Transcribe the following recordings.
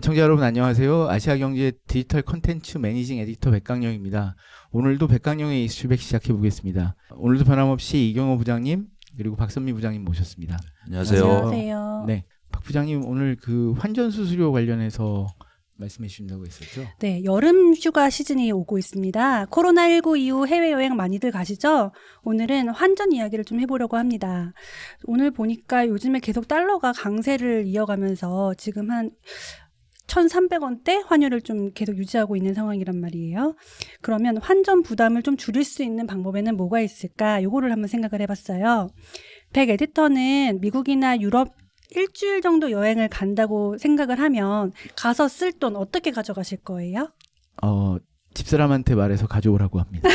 애청자 여러분 안녕하세요. 아시아경제 디지털 콘텐츠 매니징 에디터 백강령입니다. 오늘도 백강령의 이슈백 시작해 보겠습니다. 오늘도 변함없이 이경호 부장님 그리고 박선미 부장님 모셨습니다. 안녕하세요. 안녕하세요. 네, 박 부장님 오늘 그 환전 수수료 관련해서 말씀해 주신다고 했었죠? 네, 여름 휴가 시즌이 오고 있습니다. 코로나19 이후 해외여행 많이들 가시죠? 오늘은 환전 이야기를 좀 해보려고 합니다. 오늘 보니까 요즘에 계속 달러가 강세를 이어가면서 지금 한 1,300원대 환율을 좀 계속 유지하고 있는 상황이란 말이에요. 그러면 환전 부담을 좀 줄일 수 있는 방법에는 뭐가 있을까? 요거를 한번 생각을 해봤어요. 백 에디터는 미국이나 유럽 일주일 정도 여행을 간다고 생각을 하면 가서 쓸 돈 어떻게 가져가실 거예요? 집사람한테 말해서 가져오라고 합니다.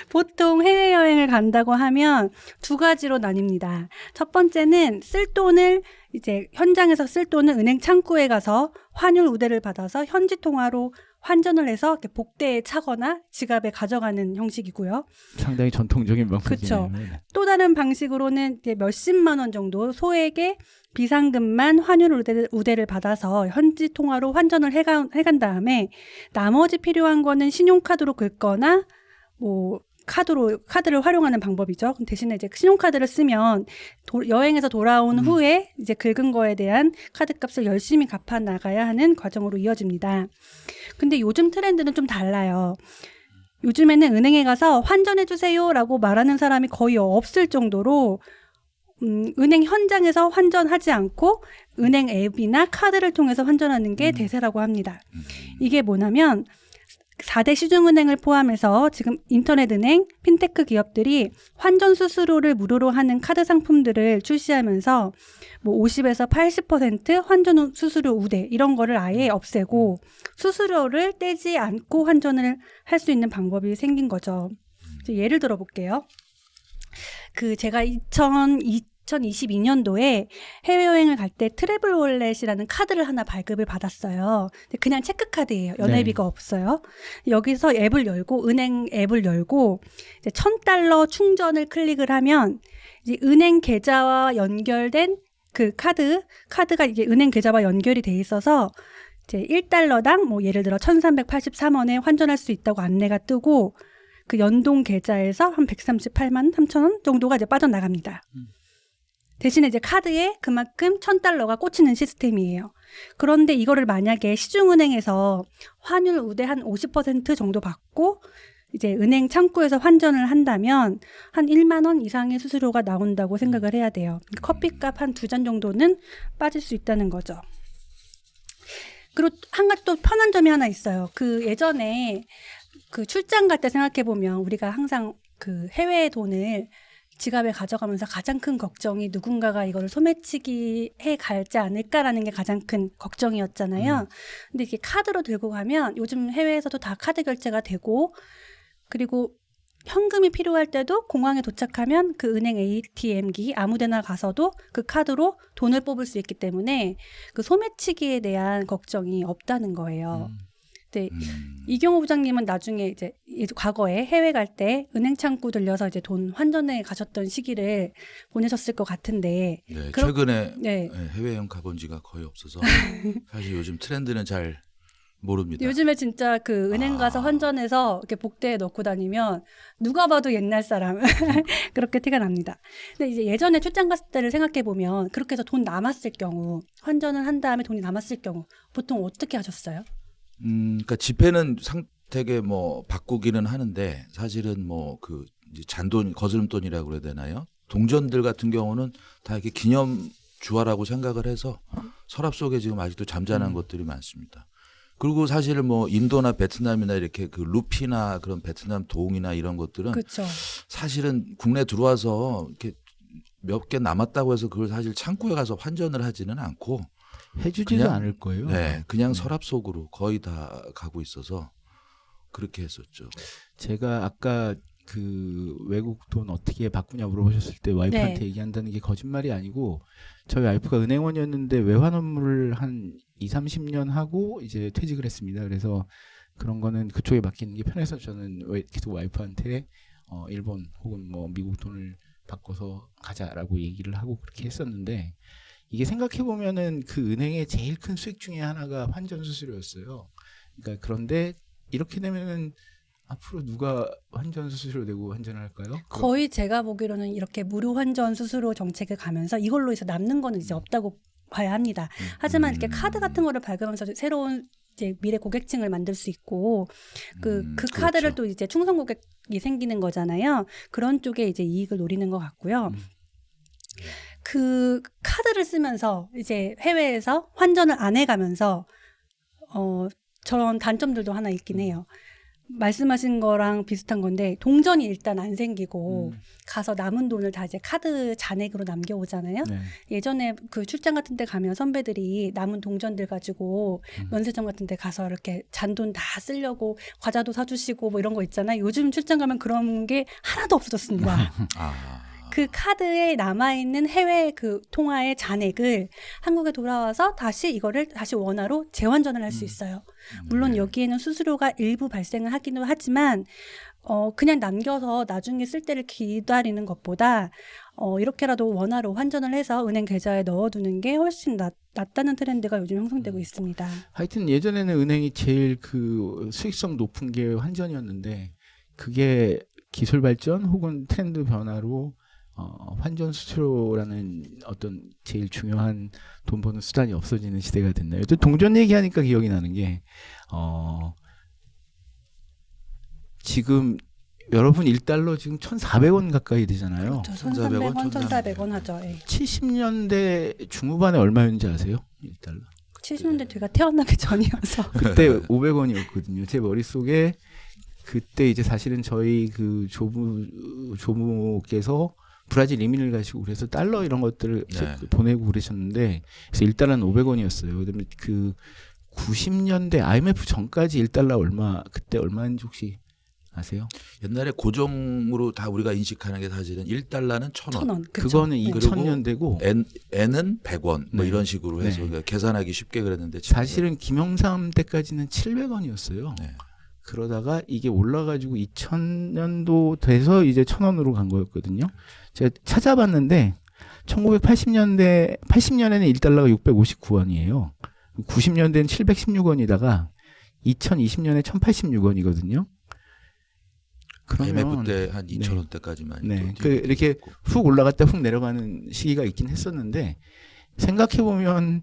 보통 해외여행을 간다고 하면 두 가지로 나뉩니다. 첫 번째는 쓸 돈을 이제 현장에서 쓸 돈을 은행 창구에 가서 환율 우대를 받아서 현지 통화로 환전을 해서 이렇게 복대에 차거나 지갑에 가져가는 형식이고요. 상당히 전통적인 방법이네요. 그쵸. 또 다른 방식으로는 이제 몇십만 원 정도 소액의 비상금만 환율 우대를 받아서 현지 통화로 환전을 해간 다음에 나머지 필요한 거는 신용카드로 긁거나 뭐 카드를 활용하는 방법이죠. 대신에 이제 신용카드를 쓰면 여행에서 돌아온 후에 이제 긁은 거에 대한 카드값을 열심히 갚아 나가야 하는 과정으로 이어집니다. 근데 요즘 트렌드는 좀 달라요. 요즘에는 은행에 가서 환전해 주세요라고 말하는 사람이 거의 없을 정도로 은행 현장에서 환전하지 않고 은행 앱이나 카드를 통해서 환전하는 게 대세라고 합니다. 이게 뭐냐면 4대 시중은행을 포함해서 지금 인터넷은행, 핀테크 기업들이 환전 수수료를 무료로 하는 카드 상품들을 출시하면서 뭐 50에서 80% 환전 수수료 우대 이런 거를 아예 없애고 수수료를 떼지 않고 환전을 할 수 있는 방법이 생긴 거죠. 예를 들어 볼게요. 제가 2022년도에 해외여행을 갈 때 트래블 월렛이라는 카드를 하나 발급을 받았어요. 그냥 체크카드예요. 연회비가 없어요. 여기서 앱을 열고 은행 앱을 열고 이제 $1,000 충전을 클릭을 하면 이제 은행 계좌와 연결된 그 카드가 이게 은행 계좌와 연결이 돼 있어서 이제 $1당 뭐 예를 들어 1,383원에 환전할 수 있다고 안내가 뜨고 그 연동 계좌에서 한 138만 3천 원 정도가 이제 빠져나갑니다. 대신에 이제 카드에 그만큼 $1,000가 꽂히는 시스템이에요. 그런데 이거를 만약에 시중은행에서 환율 우대 한 50% 정도 받고 이제 은행 창구에서 환전을 한다면 한 1만 원 이상의 수수료가 나온다고 생각을 해야 돼요. 커피값 한 2잔 정도는 빠질 수 있다는 거죠. 그리고 한 가지 또 편한 점이 하나 있어요. 예전에 출장 갈 때 생각해 보면 우리가 항상 해외 돈을 지갑에 가져가면서 가장 큰 걱정이 누군가가 이거를 소매치기 해 갈지 않을까라는 게 가장 큰 걱정이었잖아요. 근데 이게 카드로 들고 가면 요즘 해외에서도 다 카드 결제가 되고 그리고 현금이 필요할 때도 공항에 도착하면 그 은행 ATM기 아무데나 가서도 그 카드로 돈을 뽑을 수 있기 때문에 그 소매치기에 대한 걱정이 없다는 거예요. 네, 이경호 부장님은 나중에 이제 과거에 해외 갈 때 은행 창구 들려서 이제 돈 환전에 가셨던 시기를 보내셨을 것 같은데. 네, 최근에 해외여행 가본 지가 거의 없어서 사실 요즘 트렌드는 잘 모릅니다. 요즘에 진짜 은행 가서 환전해서 이렇게 복대에 넣고 다니면 누가 봐도 옛날 사람 그렇게 티가 납니다. 근데 이제 예전에 출장 갔을 때를 생각해 보면 그렇게 해서 돈 남았을 경우 환전을 한 다음에 돈이 남았을 경우 보통 어떻게 하셨어요? 그러니까 지폐는 되게 뭐 바꾸기는 하는데 사실은 이제 잔돈, 거스름돈이라고 그래야 되나요? 동전들 같은 경우는 다 이렇게 기념 주화라고 생각을 해서 서랍 속에 지금 아직도 잠자는 것들이 많습니다. 그리고 사실은 인도나 베트남이나 이렇게 루피나 그런 베트남 동이나 이런 것들은 그쵸. 사실은 국내 들어와서 이렇게 몇 개 남았다고 해서 그걸 사실 창구에 가서 환전을 하지는 않고 해주지도 않을 거예요. 네, 그냥 서랍 속으로 거의 다 가고 있어서 그렇게 했었죠. 제가 아까 외국 돈 어떻게 바꾸냐 물어보셨을 때 와이프한테 얘기한다는 게 거짓말이 아니고 저희 와이프가 은행원이었는데 외환 업무를 한 20-30년 하고 이제 퇴직을 했습니다. 그래서 그런 거는 그쪽에 맡기는 게 편해서 저는 계속 와이프한테 일본 혹은 미국 돈을 바꿔서 가자라고 얘기를 하고 그렇게 했었는데 이게 생각해 보면은 그 은행의 제일 큰 수익 중에 하나가 환전 수수료였어요. 그러니까 그런데 이렇게 되면은 앞으로 누가 환전 수수료 내고 환전을 할까요? 거의 제가 보기로는 이렇게 무료 환전 수수료 정책을 가면서 이걸로 해서 남는 거는 이제 없다고 봐야 합니다. 하지만 이렇게 카드 같은 거를 발급하면서 새로운 이제 미래 고객층을 만들 수 있고 그 카드를 그렇죠. 또 이제 충성 고객이 생기는 거잖아요. 그런 쪽에 이제 이익을 노리는 것 같고요. 그 카드를 쓰면서 이제 해외에서 환전을 안 해가면서 저런 단점들도 하나 있긴 해요. 말씀하신 거랑 비슷한 건데 동전이 일단 안 생기고 가서 남은 돈을 다 이제 카드 잔액으로 남겨오잖아요. 네. 예전에 그 출장 같은 데 가면 선배들이 남은 동전들 가지고 면세점 같은 데 가서 이렇게 잔돈 다 쓰려고 과자도 사주시고 뭐 이런 거 있잖아요. 요즘 출장 가면 그런 게 하나도 없어졌습니다. 그 카드에 남아있는 해외 그 통화의 잔액을 한국에 돌아와서 다시 이거를 다시 원화로 재환전을 할 수 있어요. 물론 여기에는 수수료가 일부 발생을 하기도 하지만 그냥 남겨서 나중에 쓸 때를 기다리는 것보다 이렇게라도 원화로 환전을 해서 은행 계좌에 넣어두는 게 훨씬 낫다는 트렌드가 요즘 형성되고 있습니다. 하여튼 예전에는 은행이 제일 그 수익성 높은 게 환전이었는데 그게 기술 발전 혹은 트렌드 변화로 환전 수수료라는 어떤 제일 중요한 돈 버는 수단이 없어지는 시대가 됐나요? 또 동전 얘기하니까 기억이 나는 게 지금 여러분 1달러 지금 1,400원 가까이 되잖아요. 그렇죠. 1,400원, 1,300원, 1,400원 하죠. 예. 70년대 중후반에 얼마였는지 아세요? 1달러. 70년대 제가 태어나기 전이어서 그때 500원이었거든요. 제 머릿속에 그때 이제 사실은 저희 그 조부께서 브라질 이민을 가시고 그래서 달러 이런 것들을 보내고 그러셨는데 그래서 1달러는 500원이었어요. 그다음에 그 90년대 IMF 전까지 1달러 그때 얼마인지 혹시 아세요? 옛날에 고정으로 다 우리가 인식하는 게 사실은 1달러는 1,000원. 1,000원. 그쵸? 그거는 네. 2000년대고 N은 100원 뭐 네. 이런 식으로 해서 네. 그러니까 계산하기 쉽게 그랬는데 사실은 김영삼 때까지는 700원이었어요. 네. 그러다가 이게 올라가지고 2000년도 돼서 이제 1,000원으로 간 거였거든요. 제가 찾아봤는데 1980년에는 1달러가 659원이에요. 90년대는 716원이다가 2020년에 1,086원이거든요. IMF 때 한 2,000원대까지만 네. 그 이렇게 훅 올라갔다 훅 내려가는 시기가 있긴 했었는데 생각해 보면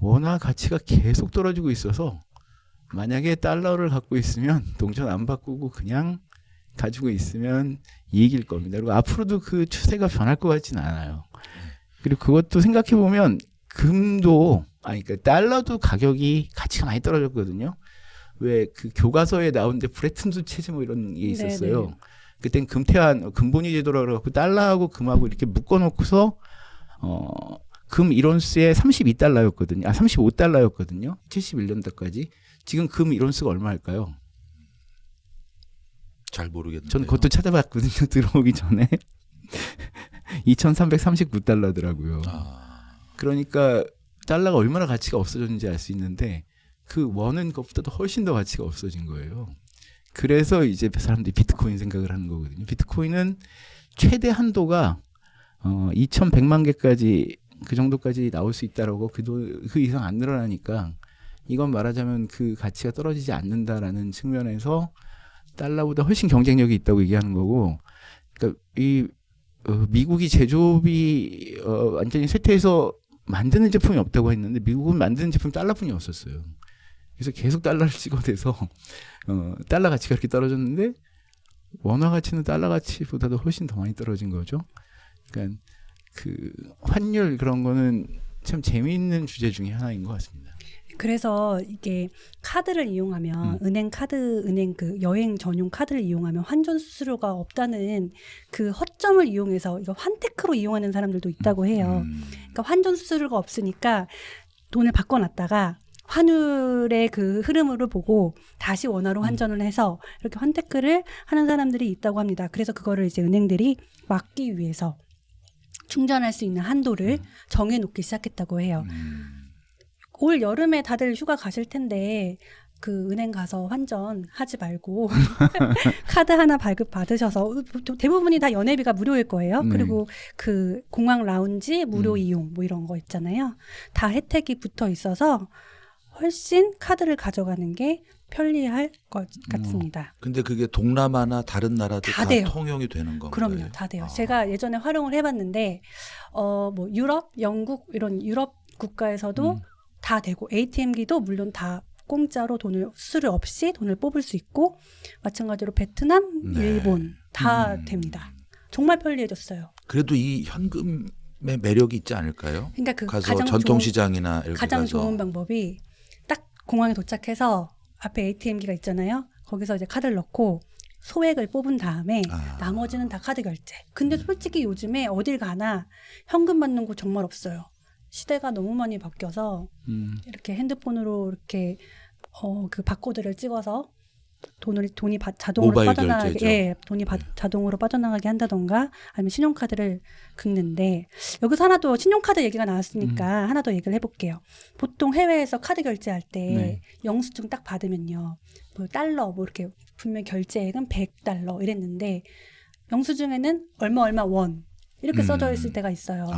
원화 가치가 계속 떨어지고 있어서 만약에 달러를 갖고 있으면 동전 안 바꾸고 그냥 가지고 있으면 이익일 겁니다. 그리고 앞으로도 그 추세가 변할 것 같지는 않아요. 그리고 그것도 생각해 보면 금도 그러니까 달러도 가치가 많이 떨어졌거든요. 왜 그 교과서에 나오는데 브레튼 우드 체제 뭐 이런 게 있었어요. 네네. 그땐 금본위 제도라 그래갖고 달러하고 금하고 이렇게 묶어놓고서 금 1온스에 32달러였거든요. 35달러였거든요. 71년도까지. 지금 금 1온스가 얼마일까요? 잘 모르겠는데. 저는 그것도 찾아봤거든요. 들어오기 전에. 2,339달러더라고요. 그러니까 달러가 얼마나 가치가 없어졌는지 알 수 있는데 그 원은 그것보다도 훨씬 더 가치가 없어진 거예요. 그래서 이제 사람들이 비트코인 생각을 하는 거거든요. 비트코인은 최대 한도가 2,100만 개까지 그 정도까지 나올 수 있다라고 그 이상 안 늘어나니까 이건 말하자면 그 가치가 떨어지지 않는다라는 측면에서 달러보다 훨씬 경쟁력이 있다고 얘기하는 거고, 그러니까 미국이 제조업이 완전히 쇠퇴해서 만드는 제품이 없다고 했는데 미국은 만드는 제품이 달러뿐이 없었어요. 그래서 계속 달러를 찍어대서 달러 가치가 이렇게 떨어졌는데 원화 가치는 달러 가치보다도 훨씬 더 많이 떨어진 거죠. 그러니까 그 환율 그런 거는 참 재미있는 주제 중에 하나인 것 같습니다. 그래서 이게 카드를 이용하면 은행 그 여행 전용 카드를 이용하면 환전 수수료가 없다는 그 허점을 이용해서 이거 환테크로 이용하는 사람들도 있다고 해요. 그러니까 환전 수수료가 없으니까 돈을 바꿔놨다가 환율의 그 흐름을 보고 다시 원화로 환전을 해서 이렇게 환테크를 하는 사람들이 있다고 합니다. 그래서 그거를 이제 은행들이 막기 위해서 충전할 수 있는 한도를 정해놓기 시작했다고 해요. 올 여름에 다들 휴가 가실 텐데 그 은행 가서 환전하지 말고 카드 하나 발급 받으셔서 대부분이 다 연회비가 무료일 거예요. 네. 그리고 그 공항 라운지 무료 음. 이용 뭐 이런 거 있잖아요. 다 혜택이 붙어 있어서 훨씬 카드를 가져가는 게 편리할 것 같습니다. 근데 그게 동남아나 다른 나라도 다 다 돼요. 통용이 되는 건가요? 그럼요, 다 돼요. 아. 제가 예전에 활용을 해봤는데, 뭐 유럽, 영국 이런 유럽 국가에서도 다 되고 ATM기도 물론 다 공짜로 수수료 없이 돈을 뽑을 수 있고, 마찬가지로 베트남, 네. 일본 다 됩니다. 정말 편리해졌어요. 그래도 이 현금의 매력이 있지 않을까요? 그러니까 그 가서 가장 전통시장이나 이렇게 가장 가서 좋은 방법이 딱 공항에 도착해서 앞에 ATM기가 있잖아요. 거기서 이제 카드를 넣고 소액을 뽑은 다음에 나머지는 다 카드 결제. 근데 솔직히 요즘에 어딜 가나 현금 받는 곳 정말 없어요. 시대가 너무 많이 바뀌어서 이렇게 핸드폰으로 이렇게 그 바코드를 찍어서 돈이 자동으로 모바일 빠져나가게, 결제죠. 예, 돈이 자동으로 빠져나가게 한다던가 아니면 신용카드를 긁는데 여기서 하나 더 신용카드 얘기가 나왔으니까 하나 더 얘기를 해볼게요. 보통 해외에서 카드 결제할 때 네. 영수증 딱 받으면요, 뭐 달러 뭐 이렇게 분명 결제액은 $100 이랬는데 영수증에는 얼마 원 이렇게 써져 있을 때가 있어요.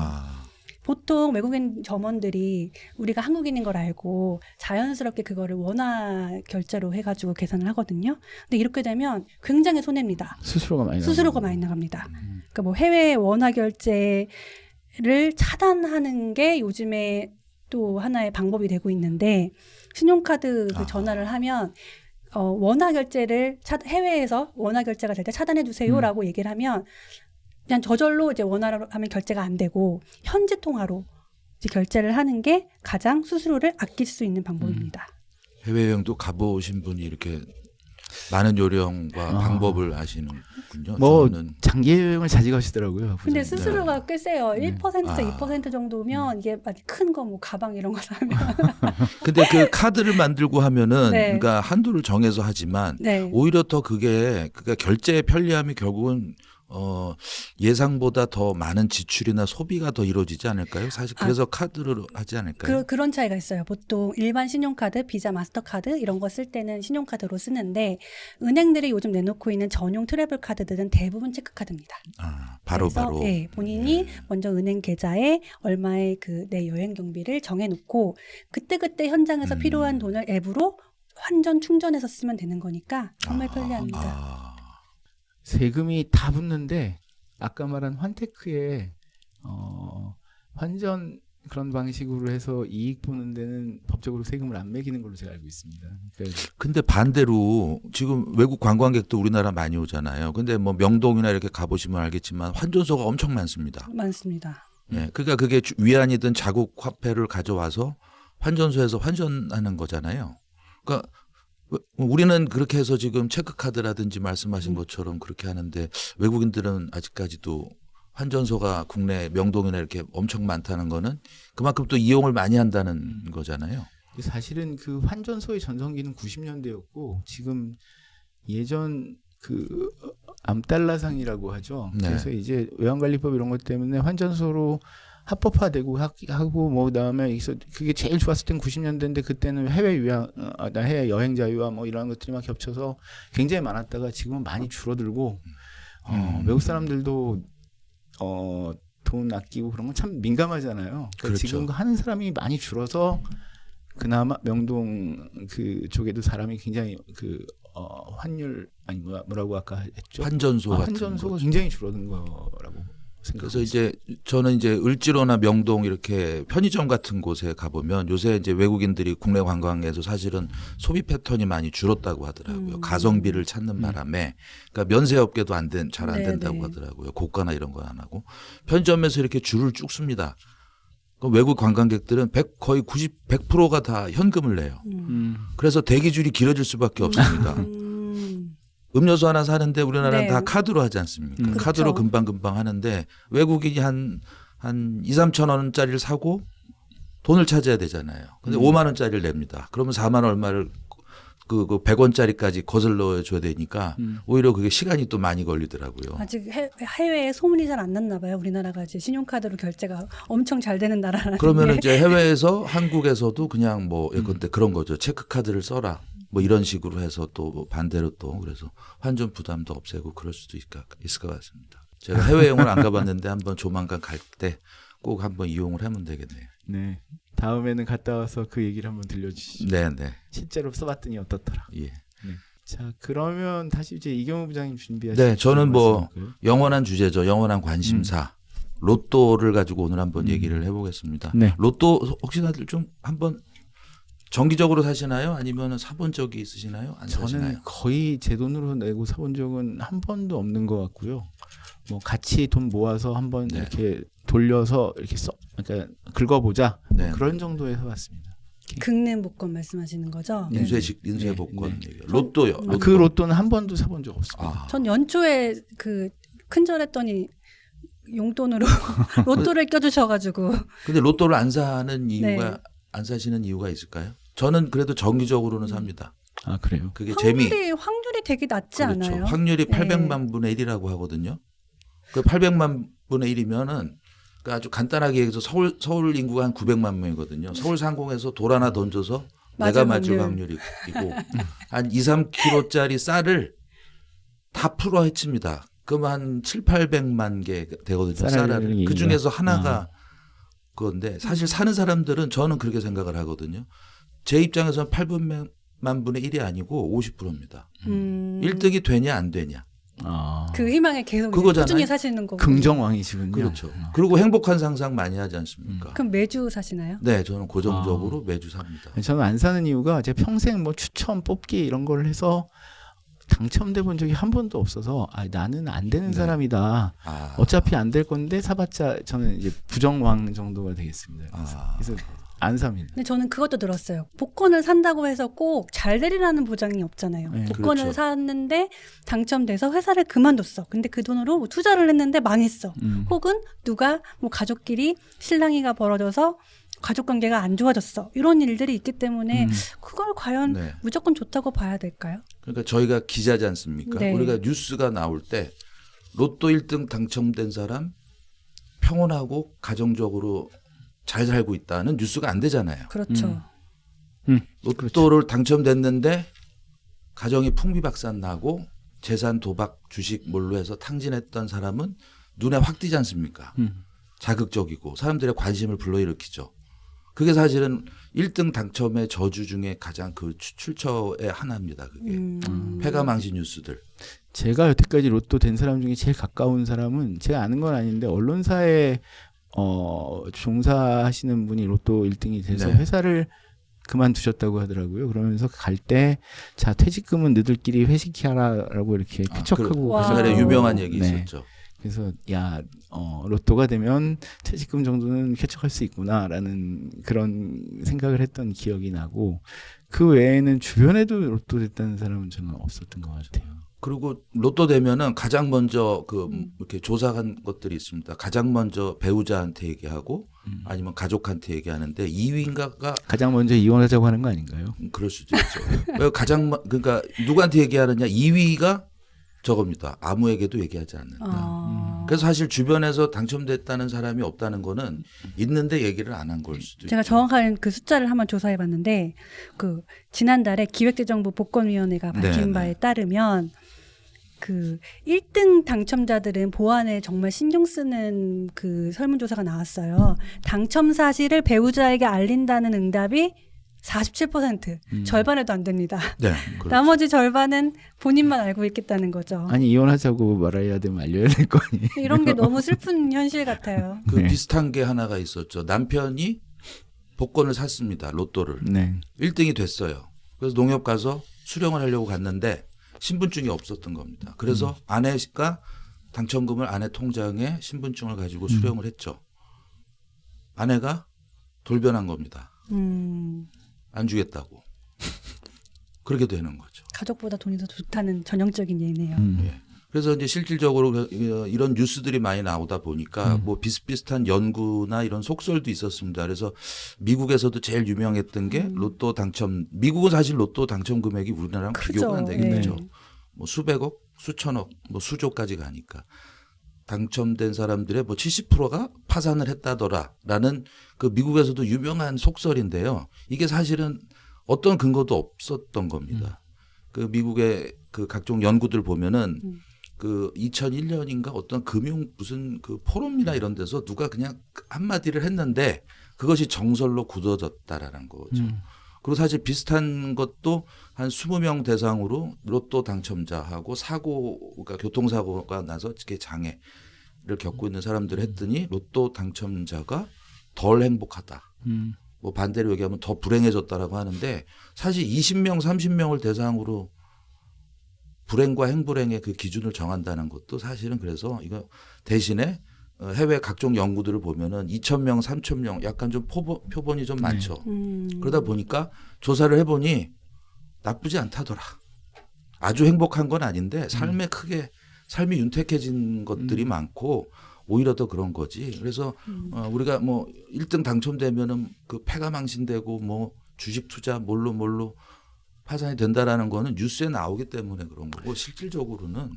보통 외국인 점원들이 우리가 한국인인 걸 알고 자연스럽게 그거를 원화 결제로 해가지고 계산을 하거든요. 근데 이렇게 되면 굉장히 손해입니다. 수수료가 많이 나갑니다. 그러니까 뭐 해외 원화 결제를 차단하는 게 요즘에 또 하나의 방법이 되고 있는데, 신용카드 그 전화를 하면 원화 결제를 해외에서 원화 결제가 될 때 차단해 주세요라고 얘기를 하면 그냥 저절로 이제 원화로 하면 결제가 안 되고 현지 통화로 이제 결제를 하는 게 가장 수수료를 아낄 수 있는 방법입니다. 해외여행도 가보신 분이 이렇게 많은 요령과 방법을 아시는군요. 뭐 저는 장기 여행을 자주 가시더라고요. 근데 부장님. 수수료가 꽤 세요. 1%, 2% 정도면 이게 큰 거 뭐 가방 이런 거 사면. 근데 그 카드를 만들고 하면은 네. 그러니까 한도를 정해서 하지만 네. 오히려 더 그러니까 결제의 편리함이 결국은 예상보다 더 많은 지출이나 소비가 더 이루어지지 않을까요? 사실 그래서 카드를 하지 않을까요? 그런 차이가 있어요. 보통 일반 신용카드, 비자, 마스터카드 이런 거 쓸 때는 신용카드로 쓰는데 은행들이 요즘 내놓고 있는 전용 트래블 카드들은 대부분 체크카드입니다. 바로. 예, 본인이 먼저 은행 계좌에 얼마의 그 내 여행 경비를 정해놓고 그때 현장에서 필요한 돈을 앱으로 환전 충전해서 쓰면 되는 거니까 정말 편리합니다. 세금이 다 붙는데 아까 말한 환테크에 환전 그런 방식으로 해서 이익 보는 데는 법적으로 세금을 안 매기는 걸로 제가 알고 있습니다. 그러니까 근데 반대로 지금 외국 관광객도 우리나라 많이 오잖아요. 근데 뭐 명동이나 이렇게 가보시면 알겠지만 환전소가 엄청 많습니다. 많습니다. 예, 그러니까 그게 위안이든 자국 화폐를 가져와서 환전소에서 환전하는 거잖아요. 그러니까 우리는 그렇게 해서 지금 체크카드라든지 말씀하신 것처럼 그렇게 하는데 외국인들은 아직까지도 환전소가 국내 명동이나 이렇게 엄청 많다는 거는 그만큼 또 이용을 많이 한다는 거잖아요. 사실은 그 환전소의 전성기는 90년대였고 지금 예전 그 암달러상이라고 하죠. 네. 그래서 이제 외환관리법 이런 것 때문에 환전소로 합법화되고 하고 뭐 그다음에 그게 제일 좋았을 땐 90년대인데 그때는 해외 여행 자유와 뭐 이런 것들이 막 겹쳐서 굉장히 많았다가 지금은 많이 줄어들고 외국 사람들도 돈 아끼고 그런 건 참 민감하잖아요. 그러니까 그렇죠. 지금 하는 사람이 많이 줄어서 그나마 명동 그 쪽에도 사람이 굉장히 환율 아니 뭐라고 아까 했죠? 환전소 같은 환전소가 굉장히 줄어든 거라고 그래서 이제 저는 이제 을지로나 명동 이렇게 편의점 같은 곳에 가보면 요새 이제 외국인들이 국내 관광에서 사실은 소비 패턴이 많이 줄었다고 하더라고요. 가성비를 찾는 바람에 그러니까 면세업계도 잘 안 된다고 하더라고요. 고가나 이런 거 안 하고 편의점에서 이렇게 줄을 쭉 씁니다. 그럼 외국 관광객들은 거의 100%가 다 현금을 내요. 그래서 대기줄이 길어질 수밖에 없습니다. 음료수 하나 사는데 우리나라는 다 카드로 하지 않습니까? 그렇죠. 카드로 금방 하는데 외국인이 한 2, 3천 원짜리를 사고 돈을 찾아야 되잖아요. 근데 5만 원짜리를 냅니다. 그러면 4만 원 얼마를 그 100원짜리까지 거슬러 줘야 되니까 오히려 그게 시간이 또 많이 걸리더라고요. 아직 해외에 소문이 잘 안 났나 봐요. 우리나라가 이제 신용카드로 결제가 엄청 잘 되는 나라라는 그러면 게. 이제 해외에서 한국에서도 그냥 뭐 예컨대 그런 거죠. 체크카드를 써라. 뭐 이런 식으로 해서 또뭐 반대로 또 그래서 환전 부담도 없애고 그럴 수도 있을 것 같습니다. 제가 해외여행을 안 가봤는데 한번 조만간 갈 때 꼭 한번 이용을 하면 되겠네요. 네. 다음에는 갔다 와서 그 얘기를 한번 들려주시죠. 네. 실제로 써봤더니 어떻더라. 예. 자, 그러면 다시 이제 이경우 부장님 준비하시죠. 네, 저는 뭐 영원한 주제죠. 영원한 관심사. 로또를 가지고 오늘 한번 얘기를 해보겠습니다. 네. 로또 혹시 다들 좀 한번 정기적으로 사시나요? 아니면 사본 적이 있으시나요? 안 저는 사시나요? 거의 제 돈으로 내고 사본 적은 한 번도 없는 것 같고요. 뭐 같이 돈 모아서 한번 네. 이렇게 돌려서 이렇게 그러니까 긁어보자 네. 그런 정도에 사봤습니다. 긁는 복권 말씀하시는 거죠? 네. 인쇄 복권. 네. 로또요. 음. 로또. 그 로또는 한 번도 사본 적 없습니다. 아, 전 연초에 그 큰절했더니 용돈으로 로또를 껴주셔가지고 근데 로또를 안 사는 이유가 네. 안 사시는 이유가 있을까요? 저는 그래도 정기적으로는 삽니다. 아 그래요? 그게 재미. 확률이 되게 낮지 그렇죠. 않아요? 확률이 네. 800만 분의 1이라고 하거든요. 그 800만 분의 1이면은 그 아주 간단하게 얘기해서 서울 인구가 한 900만 명이거든요. 서울 상공에서 돌 하나 던져서 내가 맞을 확률이고 한 2, 3kg짜리 쌀을 다 풀어 헤칩니다. 그럼 한 7, 800만 개 되거든요. 쌀알을. 그 중에서 하나가 그건데 사실 사는 사람들은 저는 그렇게 생각을 하거든요. 제 입장에서는 800만 분의 1이 아니고 50%입니다. 1등이 되냐 안 되냐. 그 희망에 계속 그거잖아요. 꾸준히 사시는 거고. 긍정왕이시군요. 그렇죠. 그리고 행복한 상상 많이 하지 않습니까? 그럼 매주 사시나요? 네, 저는 고정적으로 매주 삽니다. 저는 안 사는 이유가 제가 평생 뭐 추첨 뽑기 이런 걸 해서 당첨돼 본 적이 한 번도 없어서 나는 안 되는 네. 사람이다. 어차피 안 될 건데 사봤자 저는 이제 부정왕 정도가 되겠습니다. 그래서 안 삽니다. 근데 저는 그것도 들었어요. 복권을 산다고 해서 꼭 잘 되리라는 보장이 없잖아요. 네, 복권을 그렇죠. 샀는데 당첨돼서 회사를 그만뒀어. 근데 그 돈으로 뭐 투자를 했는데 망했어. 혹은 누가 뭐 가족끼리 실랑이가 벌어져서 가족 관계가 안 좋아졌어. 이런 일들이 있기 때문에 그걸 과연 네. 무조건 좋다고 봐야 될까요? 그러니까 저희가 기자지 않습니까? 네. 우리가 뉴스가 나올 때 로또 1등 당첨된 사람 평온하고 가정적으로 잘 살고 있다는 뉴스가 안 되잖아요. 그렇죠. 로또를 당첨됐는데 가정이 풍비박산 나고 재산 도박 주식 뭘로 해서 탕진했던 사람은 눈에 확 띄지 않습니까? 자극적이고 사람들의 관심을 불러일으키죠. 그게 사실은 1등 당첨의 저주 중에 가장 그 출처의 하나입니다. 그게 패가망신 뉴스들. 제가 여태까지 로또 된 사람 중에 제일 가까운 사람은 제가 아는 건 아닌데 언론사에 종사하시는 분이 로또 1등이 돼서 네. 회사를 그만두셨다고 하더라고요. 그러면서 갈 때 자 퇴직금은 너희들끼리 회식하라라고 이렇게 폐척하고 와. 옛날에 그래서- 유명한 얘기 네. 있었죠. 그래서 로또가 되면 퇴직금 정도는 쾌척할 수 있구나라는 그런 생각을 했던 기억이 나고 그 외에는 주변에도 로또 됐다는 사람은 저는 없었던 것 같아요. 그리고 로또 되면은 가장 먼저 이렇게 조사한 것들이 있습니다. 가장 먼저 배우자한테 얘기하고 아니면 가족한테 얘기하는데 2위인가가 가장 먼저 이혼하자고 하는 거 아닌가요? 그럴 수도 있죠. 왜 그러니까 누구한테 얘기하느냐 2위가 저겁니다. 아무에게도 얘기하지 않는다. 그래서 사실 주변에서 당첨됐다는 사람이 없다는 거는 있는데 얘기를 안 한 걸 수도 제가 있죠. 정확한 그 숫자를 한번 조사해 봤는데 그 지난달에 기획재정부 복권위원회가 밝힌 네, 바에 네. 따르면 그 1등 당첨자들은 보안에 정말 신경 쓰는 그 설문조사가 나왔어요. 당첨 사실을 배우자에게 알린다는 응답이 47%, 절반에도 안 됩니다. 네, 그렇죠. 나머지 절반은 본인만 알고 있겠다는 거죠. 아니 이혼하자고 말해야 되면 알려야 될 거 아니에요. 이런 게 너무 슬픈 현실 같아요. 그 네. 비슷한 게 하나가 있었죠. 남편이 복권을 샀습니다. 로또를. 네. 1등이 됐어요. 그래서 농협 가서 수령을 하려고 갔는데 신분증이 없었던 겁니다. 그래서 아내가 당첨금을 아내 통장에 신분증을 가지고 수령을 했죠. 아내가 돌변한 겁니다. 안 주겠다고. 그렇게 되는 거죠. 가족보다 돈이 더 좋다는 전형적인 예네요. 예. 그래서 이제 실질적으로 이런 뉴스들이 많이 나오다 보니까 뭐 비슷비슷한 연구나 이런 속설도 있었습니다. 그래서 미국에서도 제일 유명했던 게 로또 당첨, 미국은 사실 로또 당첨 금액이 우리나라랑 비교가 안 되겠죠. 네. 뭐 수백억, 수천억, 뭐 수조까지 가니까. 당첨된 사람들의 뭐 70%가 파산을 했다더라라는 그 미국에서도 유명한 속설인데요. 이게 사실은 어떤 근거도 없었던 겁니다. 그 미국의 그 각종 연구들 보면은 그 2001년인가 어떤 금융 무슨 그 포럼이나 이런 데서 누가 그냥 한마디를 했는데 그것이 정설로 굳어졌다라는 거죠. 그리고 사실 비슷한 것도 한 20명 대상으로 로또 당첨자하고 그러니까 교통사고가 나서 이렇게 장애를 겪고 있는 사람들을 했더니 로또 당첨자가 덜 행복하다. 뭐 반대로 얘기하면 더 불행해졌다라고 하는데 사실 20명, 30명을 대상으로 불행과 행불행의 그 기준을 정한다는 것도 사실은 그래서 이거 대신에 해외 각종 연구들을 보면은 2,000명, 3,000명 약간 좀 표본이 좀 많죠. 그러다 보니까 조사를 해보니 나쁘지 않다더라. 아주 행복한 건 아닌데 삶이 윤택해진 것들이 많고 오히려 더 그런 거지. 그래서 우리가 뭐 1등 당첨되면은 그 패가 망신되고 뭐 주식 투자 뭘로 파산이 된다라는 거는 뉴스에 나오기 때문에 그런 거고 실질적으로는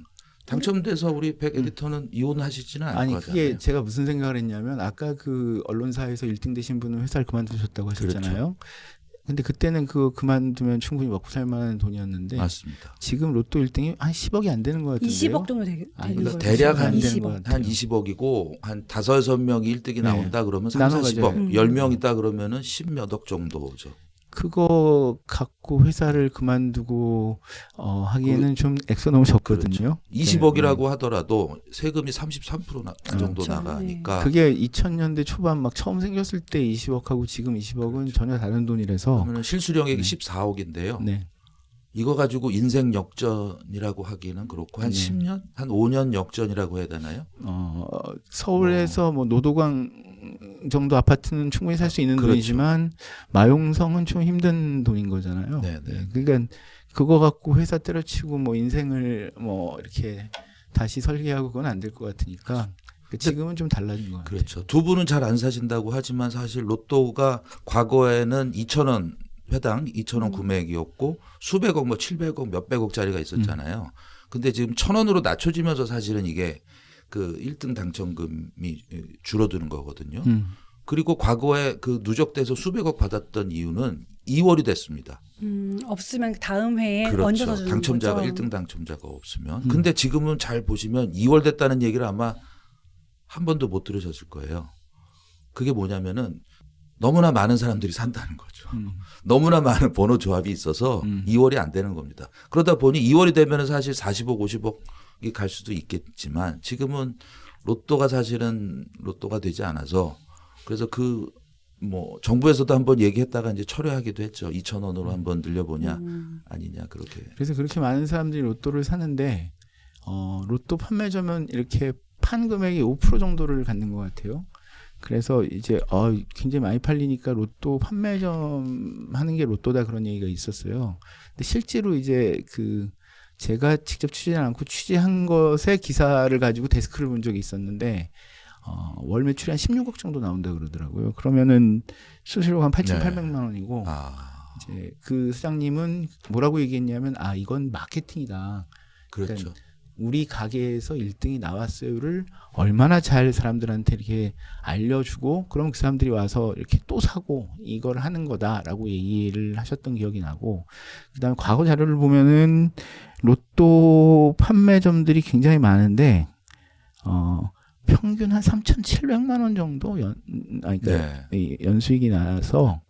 당첨돼서 우리 백 에디터는 이혼하시지는 않을 아니 거잖아요. 그게 제가 무슨 생각을 했냐면 아까 그 언론사에서 1등 되신 분은 회사를 그만두셨다고 하셨잖아요. 그렇죠. 근데 그때는 그 그만두면 충분히 먹고 살 만한 돈이었는데 맞습니다. 지금 로또 1등이 한 10억이 안 되는 것 같은데요. 20억 정도 되는 그러니까 거예요. 대략 한 20억. 한 20억이고 한 5-6명이 1등이 나온다 그러면 3, 나눠 40억. 가져요. 10명 있다 그러면은 10몇 억 정도죠. 그거 갖고 회사를 그만두고 하기에는 좀 액수 너무 적거든요. 20억이라고 하더라도 세금이 33% 정도 그렇죠. 나가니까 그게 2000년대 초반 막 처음 생겼을 때 20억하고 지금 20억은 전혀 다른 돈이라서. 그러면 실수령액이 14억인데요. 네. 이거 가지고 인생 역전이라고 하기는 그렇고 한 네. 10년, 한 5년 역전이라고 해야 되나요? 서울에서 뭐 노도강 정도 아파트는 충분히 살 수 있는 그렇죠. 돈이지만 마용성은 좀 힘든 돈인 거잖아요. 네, 네. 그러니까 그거 갖고 회사 때려치고 뭐 인생을 뭐 이렇게 다시 설계하고 그건 안 될 것 같으니까 지금은 좀 달라진 것 같아요. 그렇죠. 두 분은 잘 안 사신다고 하지만 사실 로또가 과거에는 2,000원 회당 2,000원 금액이었고 수백억 뭐 700억 몇백억짜리가 있었잖아요. 근데 지금 1,000원으로 낮춰지면서 사실은 이게 그 1등 당첨금이 줄어드는 거거든요. 그리고 과거에 그 누적돼서 수백억 받았던 이유는 2월이 됐습니다. 없으면 다음 회에 그렇죠. 얹어서 주는 당첨자가 거죠. 1등 당첨자가 없으면. 근데 지금은 잘 보시면 2월 됐다는 얘기를 아마 한 번도 못 들으셨을 거예요. 그게 뭐냐면은 너무나 많은 사람들이 산다는 거죠. 너무나 많은 번호 조합이 있어서 2월이 안 되는 겁니다. 그러다 보니 2월이 되면 사실 40억, 50억이 갈 수도 있겠지만 지금은 로또가 사실은 로또가 되지 않아서 그래서 그 뭐 정부에서도 한번 얘기했다가 이제 철회하기도 했죠. 2,000원으로 한번 늘려보냐 아니냐 그렇게. 그래서 그렇게 많은 사람들이 로또를 사는데 로또 판매점은 이렇게 판 금액의 5% 정도를 갖는 것 같아요. 그래서 이제 굉장히 많이 팔리니까 로또 판매점 하는 게 로또다 그런 얘기가 있었어요. 근데 실제로 이제 그 제가 직접 취재하지 않고 취재한 것의 기사를 가지고 데스크를 본 적이 있었는데 월 매출이 한 16억 정도 나온다 그러더라고요. 그러면은 수수료가 한 8,800만 원이고 이제 그 사장님은 뭐라고 얘기했냐면 이건 마케팅이다. 그렇죠. 그러니까 우리 가게에서 1등이 나왔어요를 얼마나 잘 사람들한테 이렇게 알려주고 그럼 그 사람들이 와서 이렇게 또 사고 이걸 하는 거다라고 얘기를 하셨던 기억이 나고 그다음에 과거 자료를 보면은 로또 판매점들이 굉장히 많은데 평균 한 3,700만 원 정도 연수익이 나서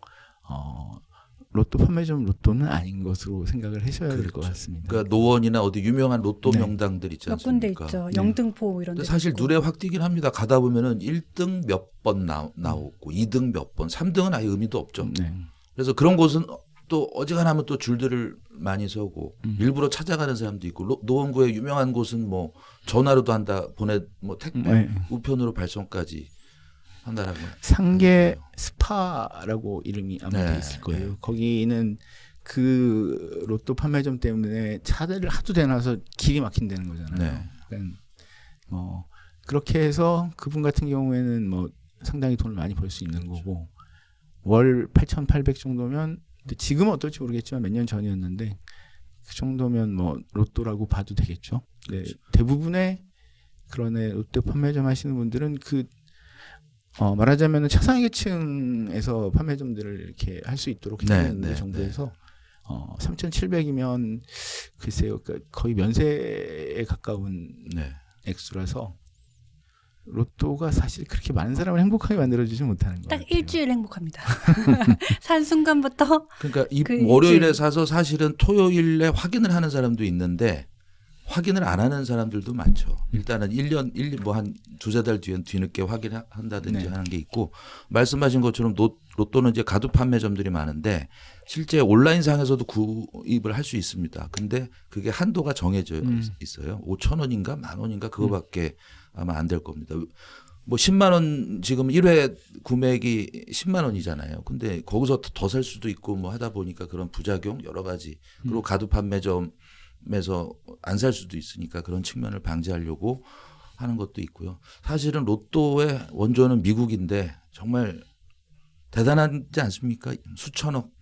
로또 판매점 로또는 아닌 것으로 생각을 하셔야 될 것 같습니다. 그러니까 노원이나 어디 유명한 로또 네. 명당들 있지 몇 군데 않습니까? 있죠. 영등포 이런 데. 사실 눈에 확 띄긴 합니다. 가다 보면은 1등 몇 번 나오고 2등 몇 번, 3등은 아예 의미도 없죠. 네. 그래서 그런 곳은 또 어지간하면 또 줄들을 많이 서고 일부러 찾아가는 사람도 있고 노원구의 유명한 곳은 뭐 전화로도 한다 뭐 택배 우편으로 발송까지 한다라고. 상계 스파라고 이름이 아마 네, 돼 있을 거예요. 거기는 그 로또 판매점 때문에 차들을 하도 대놔서 길이 막힌다는 거잖아요. 네. 그러니까 뭐 그렇게 해서 그분 같은 경우에는 뭐 상당히 돈을 많이 벌 수 있는 거고 월 8,800 정도면 근데 지금은 어떨지 모르겠지만 몇 년 전이었는데 그 정도면 뭐 로또라고 봐도 되겠죠. 네, 대부분의 그런 로또 판매점 하시는 분들은 그 말하자면 차상위 계층에서 판매점들을 이렇게 할 수 있도록 했는데 정부에서 3,700이면 글쎄요, 그러니까 거의 면세에 가까운 액수라서 로또가 사실 그렇게 많은 사람을 행복하게 만들어주지 못하는 것 딱 같아요. 일주일 행복합니다. 산 순간부터 그러니까 이 그 월요일에 일주일. 사서 사실은 토요일에 확인을 하는 사람도 있는데 확인을 안 하는 사람들도 많죠. 일단은 1년 뭐 한 두세 달 뒤엔 뒤늦게 확인한다든지 네. 하는 게 있고 말씀하신 것처럼 로또는 이제 가두 판매점들이 많은데 실제 온라인상에서도 구입을 할 수 있습니다. 근데 그게 한도가 정해져 있어요. 5,000원인가 10,000원인가 그거밖에 아마 안 될 겁니다. 뭐 10만 원 지금 1회 구매액이 10만 원이잖아요. 근데 거기서 더 살 수도 있고 뭐 하다 보니까 그런 부작용 여러 가지 그리고 가두 판매점에서 안 살 수도 있으니까 그런 측면을 방지하려고 하는 것도 있고요. 사실은 로또의 원조는 미국인데 정말 대단하지 않습니까? 수천억.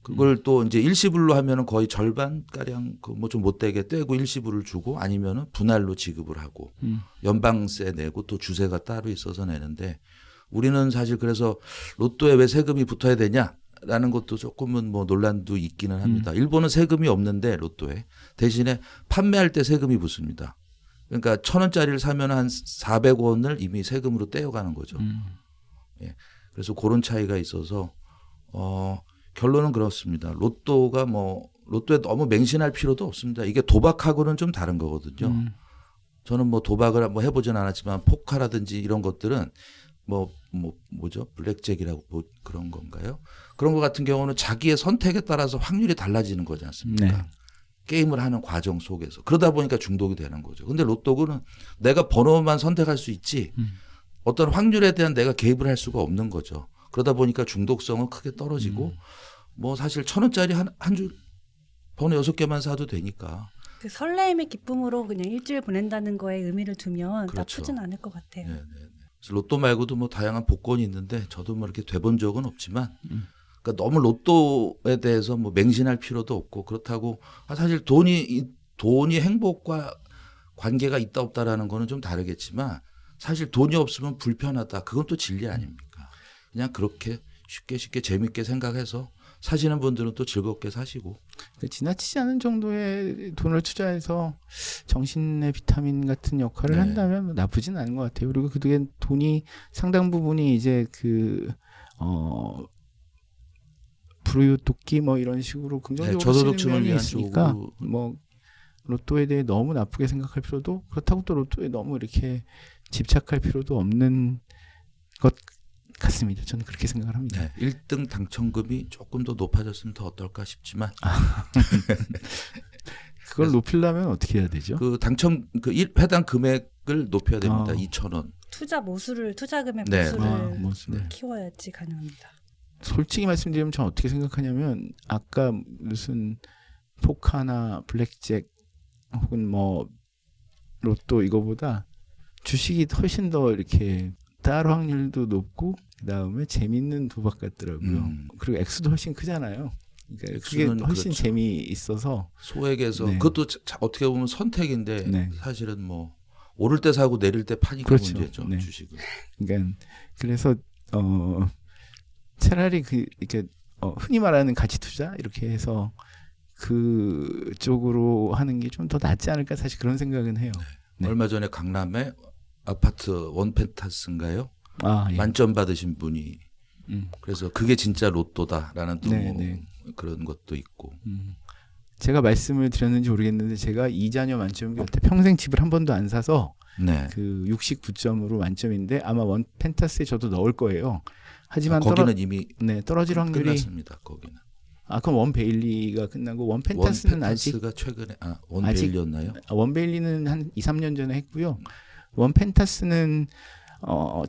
그걸 또 이제 일시불로 하면은 거의 절반 가량 그 뭐 좀 못되게 떼고 일시불을 주고 아니면은 분할로 지급을 하고 연방세 내고 또 주세가 따로 있어서 내는데 우리는 사실 그래서 로또에 왜 세금이 붙어야 되냐라는 것도 조금은 뭐 논란도 있기는 합니다. 일본은 세금이 없는데 로또에 대신에 판매할 때 세금이 붙습니다. 그러니까 1,000원짜리를 사면 한 400원을 이미 세금으로 떼어가는 거죠. 예. 그래서 그런 차이가 있어서 결론은 그렇습니다. 로또에 너무 맹신할 필요도 없습니다. 이게 도박하고는 좀 다른 거거든요. 저는 뭐 도박을 한번 해보진 않았지만 포카라든지 이런 것들은 뭐죠? 블랙잭이라고 뭐 그런 건가요? 그런 것 같은 경우는 자기의 선택에 따라서 확률이 달라지는 거지 않습니까? 네. 게임을 하는 과정 속에서. 그러다 보니까 중독이 되는 거죠. 근데 로또는 내가 번호만 선택할 수 있지 어떤 확률에 대한 내가 개입을 할 수가 없는 거죠. 그러다 보니까 중독성은 크게 떨어지고 뭐 사실 1,000원짜리 한 줄 번호 6개만 사도 되니까. 그 설레임의 기쁨으로 그냥 일주일 보낸다는 거에 의미를 두면 그렇죠. 나쁘진 않을 것 같아요. 네. 그래서 로또 말고도 뭐 다양한 복권이 있는데 저도 뭐 이렇게 돼본 적은 없지만 그러니까 너무 로또에 대해서 뭐 맹신할 필요도 없고 그렇다고 사실 돈이 행복과 관계가 있다 없다라는 거는 좀 다르겠지만 사실 돈이 없으면 불편하다. 그건 또 진리 아닙니까? 그냥 그렇게 쉽게 재밌게 생각해서 사시는 분들은 또 즐겁게 사시고. 지나치지 않은 정도의 돈을 투자해서 정신의 비타민 같은 역할을 한다면 뭐 나쁘진 않은 것 같아요. 그리고 그게 돈이 상당 부분이 이제 불우유토끼 뭐 이런 식으로 긍정적으로 저소득층을 쓰는 면이 위한 있으니까 쪽으로. 뭐 로또에 대해 너무 나쁘게 생각할 필요도 그렇다고 또 로또에 너무 이렇게 집착할 필요도 없는 것 같습니다. 저는 그렇게 생각을 합니다. 네, 1등 당첨금이 조금 더 높아졌으면 더 어떨까 싶지만 그걸 높이려면 어떻게 해야 되죠? 그 당첨 해당 금액을 높여야 됩니다. 2,000원. 투자금의 네. 모수를 키워야지 가능합니다. 솔직히 말씀드리면 전 어떻게 생각하냐면 아까 무슨 포카나 블랙잭 혹은 뭐 로또 이거보다 주식이 훨씬 더 이렇게 따로 확률도 높고 그다음에 재밌는 도박 같더라고요. 그리고 액수도 훨씬 크잖아요. 그러니까 그게 훨씬 그렇죠. 재미있어서 소액에서 네. 그것도 어떻게 보면 선택인데 네. 사실은 뭐 오를 때 사고 내릴 때 파니까 그렇죠. 문제죠. 네. 주식은. 그러니까 그래서 차라리 이렇게 흔히 말하는 가치 투자 이렇게 해서 그쪽으로 하는 게 좀 더 낫지 않을까 사실 그런 생각은 해요. 네. 얼마 전에 강남에 아파트 원펜타스인가요? 예. 만점 받으신 분이 그래서 그게 진짜 로또다라는 또 네, 뭐 네. 그런 것도 있고. 제가 말씀을 드렸는지 모르겠는데 제가 2자녀 만점기 때 평생 집을 한 번도 안 사서 네. 그 69점으로 만점인데 아마 원 펜타스에 저도 넣을 거예요. 하지만 거기는 이미 떨어질 확률이 끝났습니다. 거기는. 그럼 원 베일리가 끝나고 원 펜타스는 아직 원펜타스가 최근에 원 베일리였나요? 원 베일리는 한 2, 3년 전에 했고요. 원 펜타스는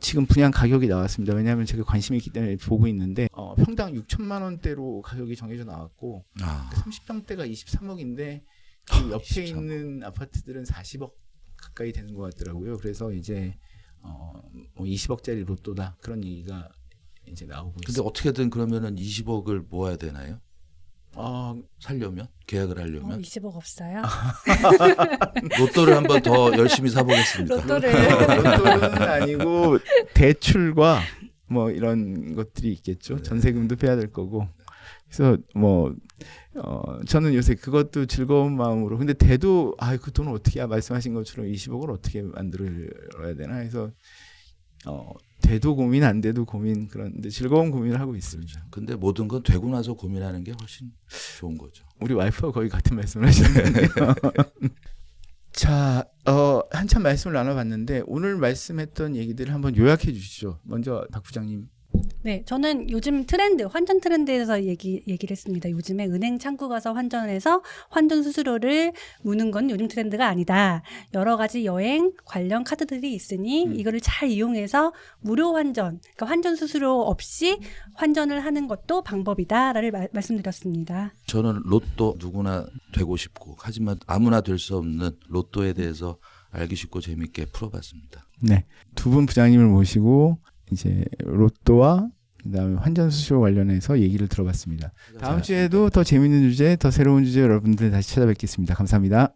지금 분양 가격이 나왔습니다. 왜냐하면 제가 관심이 있기 때문에 보고 있는데 평당 6천만 원대로 가격이 정해져 나왔고 30평대가 23억인데 그 옆에 23억. 있는 아파트들은 40억 가까이 되는 것 같더라고요. 그래서 이제 20억짜리 로또다 그런 얘기가 이제 나오고 근데 있습니다. 어떻게든 그러면은 20억을 모아야 되나요? 살려면 계약을 하려면 20억 없어요? 로또를 한번 더 열심히 사보겠습니다. 로또는 아니고 대출과 뭐 이런 것들이 있겠죠. 전세금도 빼야 될 거고. 그래서 뭐 저는 요새 그것도 즐거운 마음으로 근데 대도 그 돈을 어떻게 말씀하신 것처럼 20억을 어떻게 만들어야 되나 해서 돼도 고민 안 돼도 고민 그런데 즐거운 고민을 하고 있습니다. 근데 모든 건 되고 나서 고민하는 게 훨씬 좋은 거죠. 우리 와이프가 거의 같은 말씀을 하시는데요. 자, 한참 말씀을 나눠봤는데 오늘 말씀했던 얘기들을 한번 요약해 주시죠. 먼저 박 부장님. 네, 저는 요즘 트렌드, 환전 트렌드에 대해서 얘기를 했습니다. 요즘에 은행 창구 가서 환전해서 환전 수수료를 무는 건 요즘 트렌드가 아니다. 여러 가지 여행 관련 카드들이 있으니 이거를 잘 이용해서 무료 환전, 그러니까 환전 수수료 없이 환전을 하는 것도 방법이다라를 말씀드렸습니다. 저는 로또 누구나 되고 싶고 하지만 아무나 될 수 없는 로또에 대해서 알기 쉽고 재밌게 풀어봤습니다. 네, 두 분 부장님을 모시고 이제 로또와 그다음에 환전 수수료 관련해서 얘기를 들어봤습니다. 다음 주에도 더 재밌는 주제, 더 새로운 주제 여러분들 다시 찾아뵙겠습니다. 감사합니다.